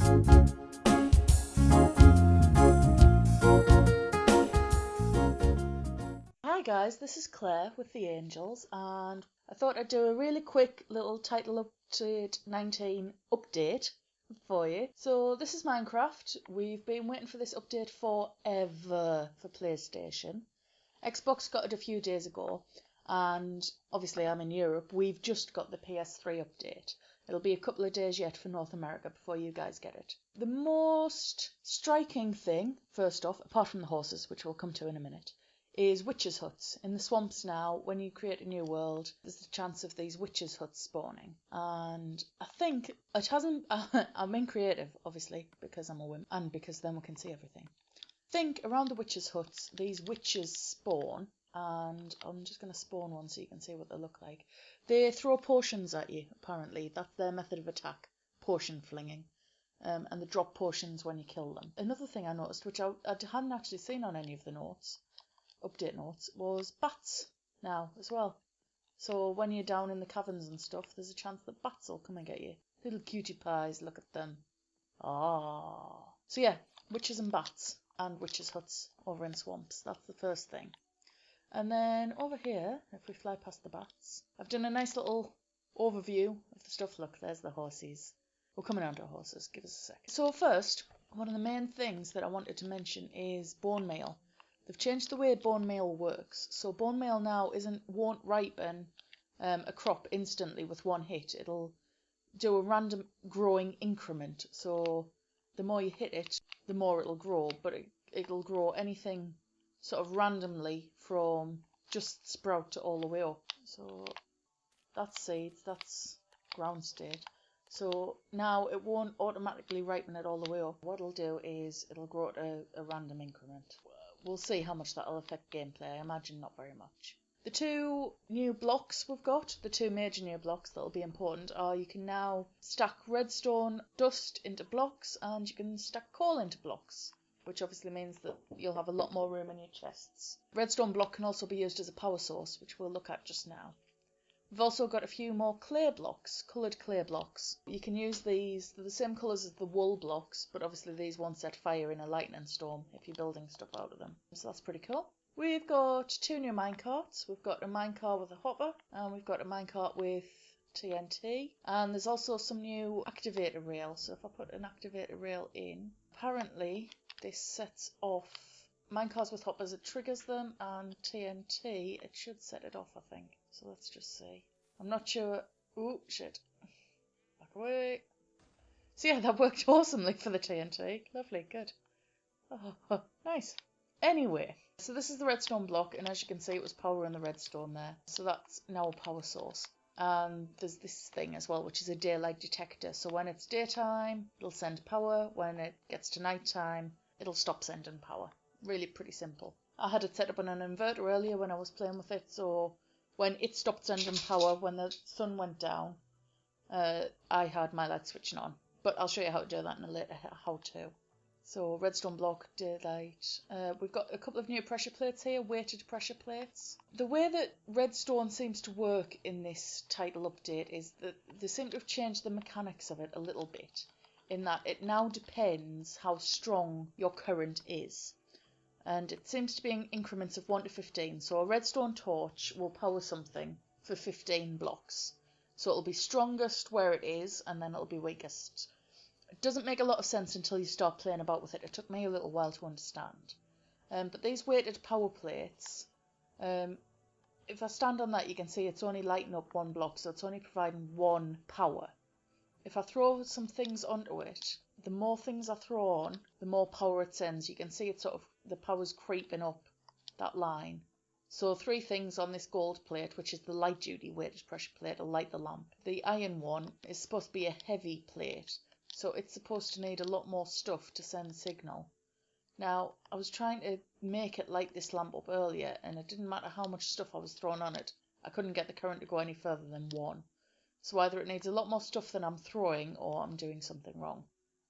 Hi guys, this is Claire with the Angels, and I thought I'd do a really quick little title update 19 update for you. So this is Minecraft. We've been waiting for this update forever for PlayStation. Xbox got it a few days ago, and obviously I'm in Europe. We've just got the PS3 update. It'll be a couple of days yet for North America before you guys get it. The most striking thing, first off, apart from the horses, which we'll come to in a minute, is witches' huts. In the swamps now, when you create a new world, there's the chance of these witches' huts spawning. And I think it hasn't... I'm in creative, obviously, because I'm a woman, and because then we can see everything. I think around the witches' huts, these witches spawn, and I'm just going to spawn one so you can see what they look like. They throw potions at you, apparently. That's their method of attack, potion flinging. And they drop potions when you kill them. Another thing I noticed, which I hadn't actually seen on any of the notes, update notes, was bats now as well. So when you're down in the caverns and stuff, there's a chance that bats will come and get you. Little cutie pies, look at them. Ah. So yeah, witches and bats and witches' huts over in swamps. That's the first thing. And then over here, if we fly past the bats, I've done a nice little overview of the stuff. Look, there's the horses. We're coming on to horses, give us a sec. So first, one of the main things that I wanted to mention is bone meal. They've changed the way bone meal works. So bone meal now won't ripen a crop instantly with one hit. It'll do a random growing increment. So the more you hit it, the more it'll grow. But it'll grow anything sort of randomly from just sprout to all the way up. So that's seeds, that's ground state. So now it won't automatically ripen it all the way up. What it'll do is it'll grow at a random increment. We'll see how much that'll affect gameplay. I imagine not very much. The two new blocks we've got, the two major new blocks that'll be important, are you can now stack redstone dust into blocks and you can stack coal into blocks, which obviously means that you'll have a lot more room in your chests. Redstone block can also be used as a power source, which we'll look at just now. We've also got a few more clay blocks, coloured clay blocks. You can use these, they're the same colours as the wool blocks, but obviously these won't set fire in a lightning storm if you're building stuff out of them. So that's pretty cool. We've got two new minecarts. We've got a minecart with a hopper, and we've got a minecart with TNT. And there's also some new activator rail. So if I put an activator rail in, apparently this sets off minecarts with hoppers, it triggers them, and TNT, it should set it off, I think. So let's just see. I'm not sure. Ooh, shit. Back away. So yeah, that worked awesomely for the TNT. Lovely, good. Oh, nice. Anyway, so this is the redstone block, and as you can see, it was power in the redstone there. So that's now a power source. And there's this thing as well, which is a daylight detector. So when it's daytime, it'll send power. When it gets to nighttime, it'll stop sending power. Really pretty simple. I had it set up on an inverter earlier when I was playing with it, so when it stopped sending power, when the sun went down, I had my light switching on. But I'll show you how to do that in a later how-to. So redstone block, daylight. We've got a couple of new pressure plates here, weighted pressure plates. The way that redstone seems to work in this title update is that they seem to have changed the mechanics of it a little bit, in that it now depends how strong your current is. And it seems to be in increments of 1 to 15. So a redstone torch will power something for 15 blocks. So it'll be strongest where it is, and then it'll be weakest. It doesn't make a lot of sense until you start playing about with it. It took me a little while to understand. But these weighted power plates, if I stand on that, you can see it's only lighting up one block, so it's only providing one power. If I throw some things onto it, the more things I throw on, the more power it sends. You can see it's sort of, the power's creeping up that line. So 3 things on this gold plate, which is the light duty weighted pressure plate, will light the lamp. The iron one is supposed to be a heavy plate, so it's supposed to need a lot more stuff to send the signal. Now, I was trying to make it light this lamp up earlier, and it didn't matter how much stuff I was throwing on it. I couldn't get the current to go any further than 1. So either it needs a lot more stuff than I'm throwing, or I'm doing something wrong.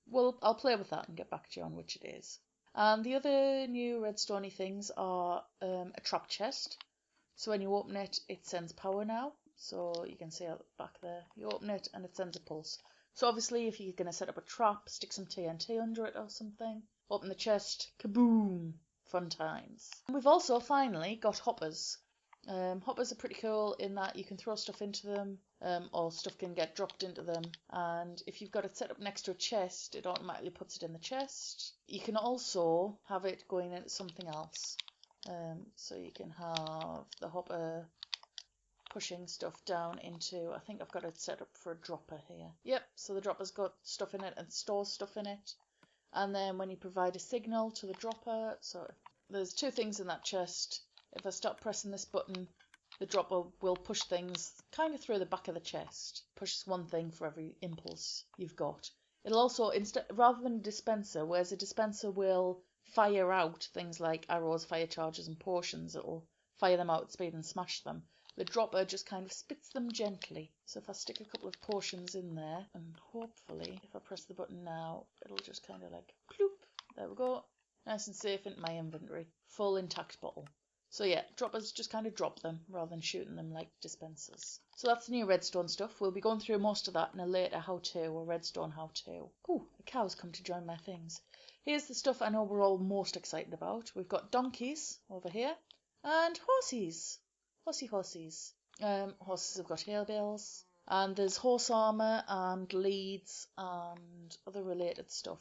Well, I'll play with that and get back to you on which it is. And the other new redstoney things are a trap chest. So when you open it, it sends power now. So you can see out back there, you open it and it sends a pulse. So obviously if you're going to set up a trap, stick some TNT under it or something, open the chest, kaboom, fun times. And we've also finally got hoppers. Hoppers are pretty cool in that you can throw stuff into them, or stuff can get dropped into them, and if you've got it set up next to a chest, it automatically puts it in the chest. You can also have it going into something else. So you can have the hopper pushing stuff down into, I think I've got it set up for a dropper here. Yep, so the dropper's got stuff in it and stores stuff in it. And then when you provide a signal to the dropper, so there's two things in that chest. If I stop pressing this button, the dropper will push things kind of through the back of the chest. Pushes one thing for every impulse you've got. It'll also, rather than a dispenser, whereas a dispenser will fire out things like arrows, fire charges and potions, it'll fire them out at speed and smash them. The dropper just kind of spits them gently. So if I stick a couple of potions in there, and hopefully if I press the button now, it'll just kind of like ploop. There we go. Nice and safe into my inventory. Full intact bottle. So yeah, droppers just kind of drop them rather than shooting them like dispensers. So that's the new redstone stuff. We'll be going through most of that in a later how-to or redstone how-to. Oh, the cow's come to join my things. Here's the stuff I know we're all most excited about. We've got donkeys over here and horses. Horsies. Horses have got hair bells. And there's horse armour and leads and other related stuff.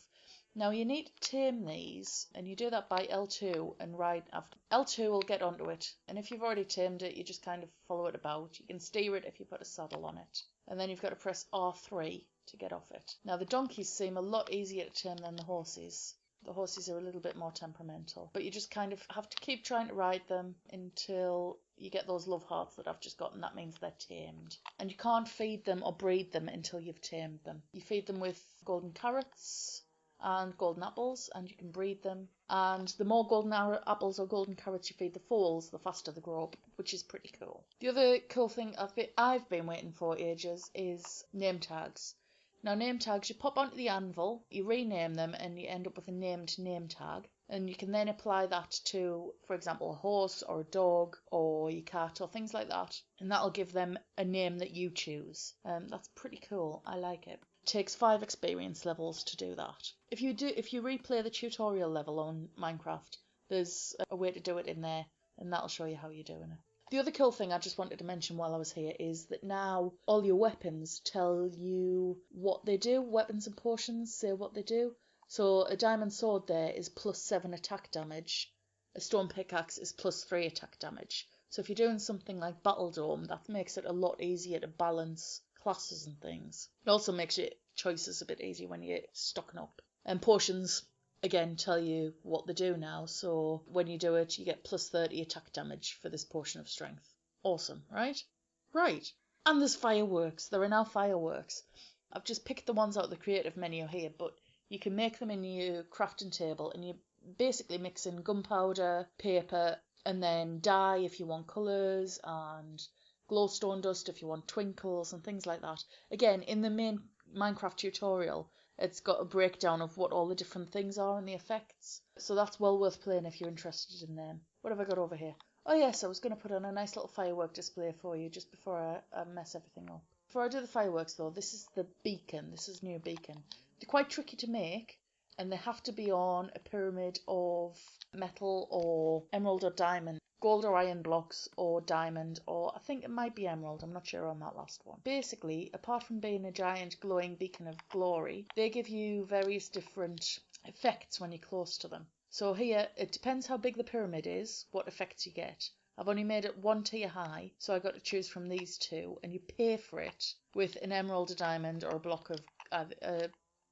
Now you need to tame these, and you do that by L2 and ride after. L2 will get onto it, and if you've already tamed it, you just kind of follow it about. You can steer it if you put a saddle on it. And then you've got to press R3 to get off it. Now the donkeys seem a lot easier to tame than the horses. The horses are a little bit more temperamental, but you just kind of have to keep trying to ride them until you get those love hearts that I've just got, and that means they're tamed. And you can't feed them or breed them until you've tamed them. You feed them with golden carrots and golden apples, and you can breed them. And the more golden apples or golden carrots you feed the foals, the faster they grow up, which is pretty cool. The other cool thing I've been waiting for ages is name tags. Now name tags, you pop onto the anvil, you rename them, and you end up with a named name tag. And you can then apply that to, for example, a horse or a dog or your cat or things like that. And that'll give them a name that you choose. That's pretty cool. I like it. Takes 5 experience levels to do that. If you replay the tutorial level on Minecraft, there's a way to do it in there, and that'll show you how you're doing it. The other cool thing I just wanted to mention while I was here is that now all your weapons tell you what they do. Weapons and potions say what they do. So a diamond sword there is +7 attack damage. A stone pickaxe is +3 attack damage. So if you're doing something like Battle Dome, that makes it a lot easier to balance classes and things. It also makes your choices a bit easier when you're stocking up. And potions, again, tell you what they do now. So when you do it, you get +30 attack damage for this potion of strength. Awesome, right? Right. And there's fireworks. There are now fireworks. I've just picked the ones out of the creative menu here, but you can make them in your crafting table, and you basically mix in gunpowder, paper, and then dye if you want colours, and glowstone dust if you want twinkles and things like that. Again, in the main Minecraft tutorial, it's got a breakdown of what all the different things are and the effects. So that's well worth playing if you're interested in them. What have I got over here? Oh yes, I was going to put on a nice little firework display for you just before I mess everything up. Before I do the fireworks though, this is the beacon. This is a new beacon. They're quite tricky to make, and they have to be on a pyramid of metal or emerald or diamond. Gold or iron blocks or diamond, or I think it might be emerald, I'm not sure on that last one. Basically, apart from being a giant glowing beacon of glory, they give you various different effects when you're close to them. So here, it depends how big the pyramid is, what effects you get. I've only made it 1 tier high, so I got to choose from these two, and you pay for it with an emerald, a diamond, or a block of a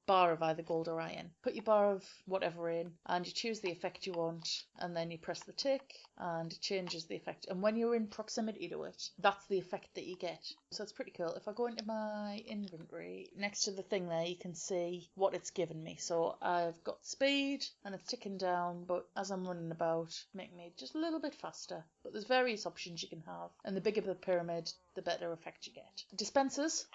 bar of either gold or iron. Put your bar of whatever in, and you choose the effect you want, and then you press the tick, and it changes the effect. And when you're in proximity to it, that's the effect that you get. So it's pretty cool. If I go into my inventory, next to the thing there, you can see what it's given me. So I've got speed, and it's ticking down, but as I'm running about, making me just a little bit faster. But there's various options you can have, and the bigger the pyramid, the better effect you get. Dispensers,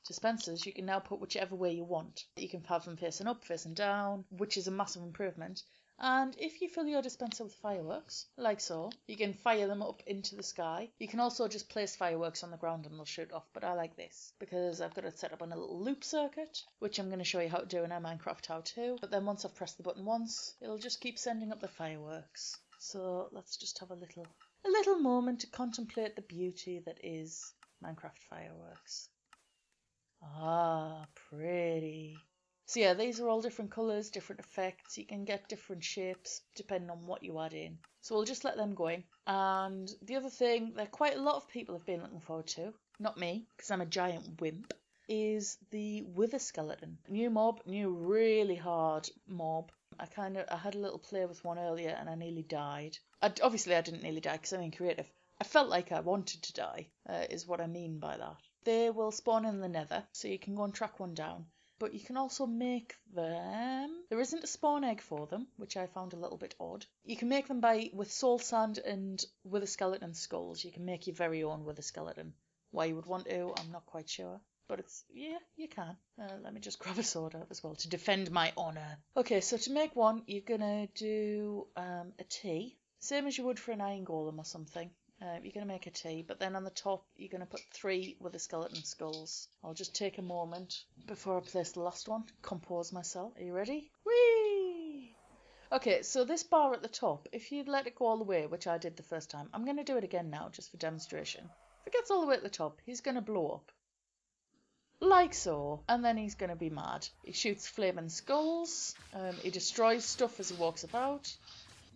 you can now put whichever way you want. You can have them facing up, facing down, which is a massive improvement. And if you fill your dispenser with fireworks, like so, you can fire them up into the sky. You can also just place fireworks on the ground and they'll shoot off, but I like this because I've got it set up on a little loop circuit, which I'm going to show you how to do in our Minecraft how-to. But then once I've pressed the button once, it'll just keep sending up the fireworks. So let's just have a little moment to contemplate the beauty that is Minecraft fireworks. Ah, pretty. So yeah, these are all different colours, different effects. You can get different shapes depending on what you add in. So we'll just let them go in. And the other thing that quite a lot of people have been looking forward to, not me, because I'm a giant wimp, is the wither skeleton. New mob, new really hard mob. I had a little play with one earlier and I nearly died. Obviously I didn't nearly die because I'm in creative. I felt like I wanted to die, is what I mean by that. They will spawn in the nether, so you can go and track one down. But you can also make them. There isn't a spawn egg for them, which I found a little bit odd. You can make them with soul sand and wither skeleton skulls. You can make your very own wither skeleton. Why you would want to, I'm not quite sure. But yeah, you can. Let me just grab a sword out as well to defend my honour. Okay, so to make one, you're going to do a T. Same as you would for an iron golem or something. You're going to make a T, but then on the top you're going to put 3 wither skeleton skulls. I'll just take a moment before I place the last one. Compose myself. Are you ready? Whee! Okay, so this bar at the top, if you'd let it go all the way, which I did the first time, I'm going to do it again now just for demonstration. If it gets all the way at the top, he's going to blow up. Like so. And then he's going to be mad. He shoots flaming skulls. He destroys stuff as he walks about.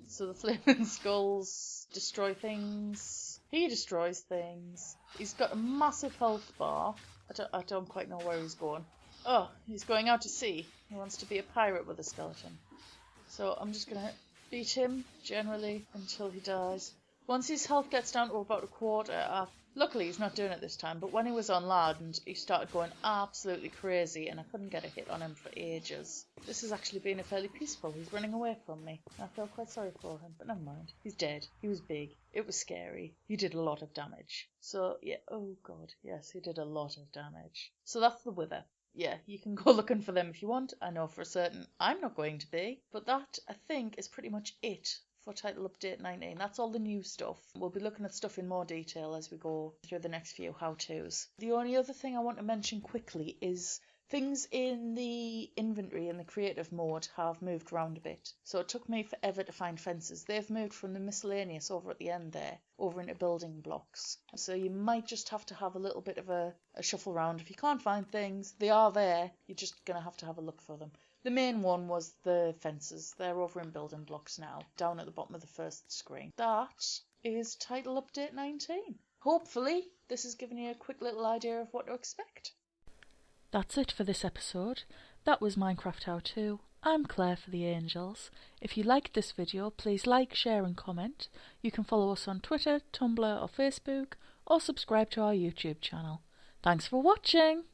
So the flaming skulls destroy things. He destroys things. He's got a massive health bar. I don't quite know where he's going. Oh, he's going out to sea. He wants to be a pirate with a skeleton. So I'm just going to beat him generally until he dies. Once his health gets down to about a quarter, luckily he's not doing it this time, but when he was on land, he started going absolutely crazy and I couldn't get a hit on him for ages. This has actually been fairly peaceful. He's running away from me. I feel quite sorry for him, but never mind. He's dead. He was big. It was scary. He did a lot of damage. So yeah, oh god, yes, he did a lot of damage. So that's the wither. Yeah, you can go looking for them if you want. I know for certain I'm not going to be. But that, I think, is pretty much it for Title Update 19. That's all the new stuff. We'll be looking at stuff in more detail as we go through the next few how-tos. The only other thing I want to mention quickly is things in the inventory in the creative mode have moved around a bit. So it took me forever to find fences. They've moved from the miscellaneous over at the end there, over into building blocks. So you might just have to have a little bit of a shuffle around. If you can't find things, they are there. You're just going to have a look for them. The main one was the fences. They're over in building blocks now, down at the bottom of the first screen. That is Title Update 19. Hopefully, this has given you a quick little idea of what to expect. That's it for this episode. That was Minecraft How To. I'm Claire for the Angels. If you liked this video, please like, share and comment. You can follow us on Twitter, Tumblr or Facebook, or subscribe to our YouTube channel. Thanks for watching!